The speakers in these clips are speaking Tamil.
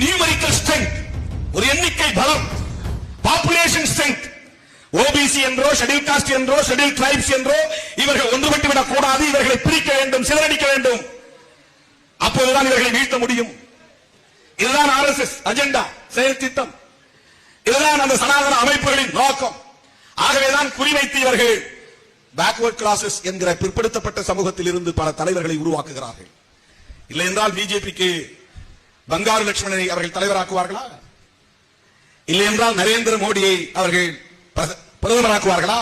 நியூமரிக்கல் ஸ்ட்ரெங்த், ஒரு எண்ணிக்கை பலம், பாப்புலேஷன் ஸ்ட்ரெங்த். ஓபிசி என்றோ ஷெட்யூல் காஸ்ட் என்றோ ஷெட்யூல் டிரைப்ஸ் என்றோ இவர்கள் ஒன்றுபட்டு விடக் கூடாது. இவர்களை பிரிக்க வேண்டும், சிதறடிக்க வேண்டும். அப்போதுதான் இவர்களை வீழ்த்த முடியும். இதுதான் ஆர்எஸ்எஸ் அஜெண்டா, செயல் திட்டம். இதுதான் அந்த சனாதன அமைப்புகளின் நோக்கம். ஆகவேதான் குறிவைத்து இவர்கள் பேக்வர்ட் கிளாஸஸ் என்கிற பிற்படுத்தப்பட்ட சமூகத்தில் இருந்து பல தலைவர்களை உருவாக்குகிறார்கள். இல்லை என்றால் பிஜேபிக்கு பங்காரு லட்சுமணனை அவர்கள் தலைவராக்குவார்களா? இல்லை என்றால் நரேந்திர மோடியை அவர்கள் பிரதமராக்குவார்களா?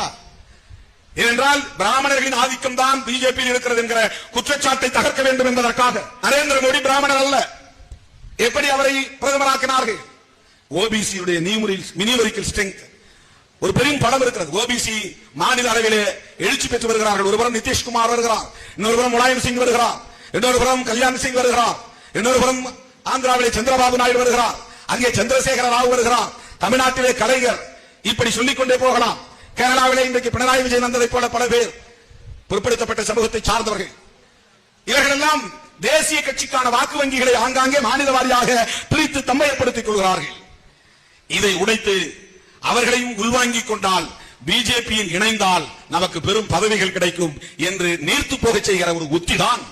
ஏனென்றால் பிராமணர்களின் ஆதிக்கம் தான் பிஜேபியில் இருக்கிறது என்கிற குற்றச்சாட்டை தகர்க்க வேண்டும் என்பதற்காக நரேந்திர மோடி பிராமணர் அல்ல. எப்படி அவரை பிரதமராக்கினார்கள்? ஓபிசியுடைய நியூமரிக்கல் ஸ்ட்ரெங்த். ஒரு பெரும் படம் இருக்கிறது. ஓபிசி மாநில அளவிலே எழுச்சி பெற்று வருகிறார்கள். ஒருபுறம் நிதிஷ்குமார் வருகிறார், இன்னொரு புறம் முலாயம் சிங் வருகிறார், இன்னொரு புறம் கல்யாண் சிங் வருகிறார், இன்னொரு புறம் ஆந்திராவிலே சந்திரபாபு நாயுடு வருகிறார், அங்கே சந்திரசேகர ராவ் வருகிறார், தமிழ்நாட்டிலே கலைஞர், இப்படி சொல்லிக் கொண்டே போகலாம். கேரளாவிலே இன்றைக்கு பினராயி விஜயன் வந்ததை போல பல பேர் பிற்படுத்தப்பட்ட சமூகத்தை சார்ந்தவர்கள். இவர்கள் எல்லாம் தேசிய கட்சிக்கான வாக்கு வங்கிகளை ஆங்காங்கே மாநில வாரியாக பிரித்து தம்மையப்படுத்திக் கொள்கிறார்கள். இதை உடைத்து அவர்களையும் உள்வாங்கிக் கொண்டால், பிஜேபியில் இணைந்தால் நமக்கு பெரும் பதவிகள் கிடைக்கும் என்று நீர்த்து போக செய்கிற ஒரு உத்திதான்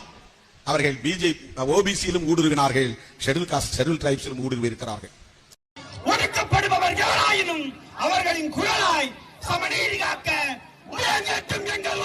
அவர்கள் பிஜேபி ஓபிசியிலும் ஊடுருவினார்கள், ஷெட்யூல் காஸ்ட் ஷெட்யூல் டிரைப்ஸிலும் ஊடுருவி இருக்கிறார்கள். ஒடுக்கப்படுபவர் யாராயினும் அவர்களின் குரலாய் சமநீதி காக்க உயர்ந்தேற்றும் எங்கள்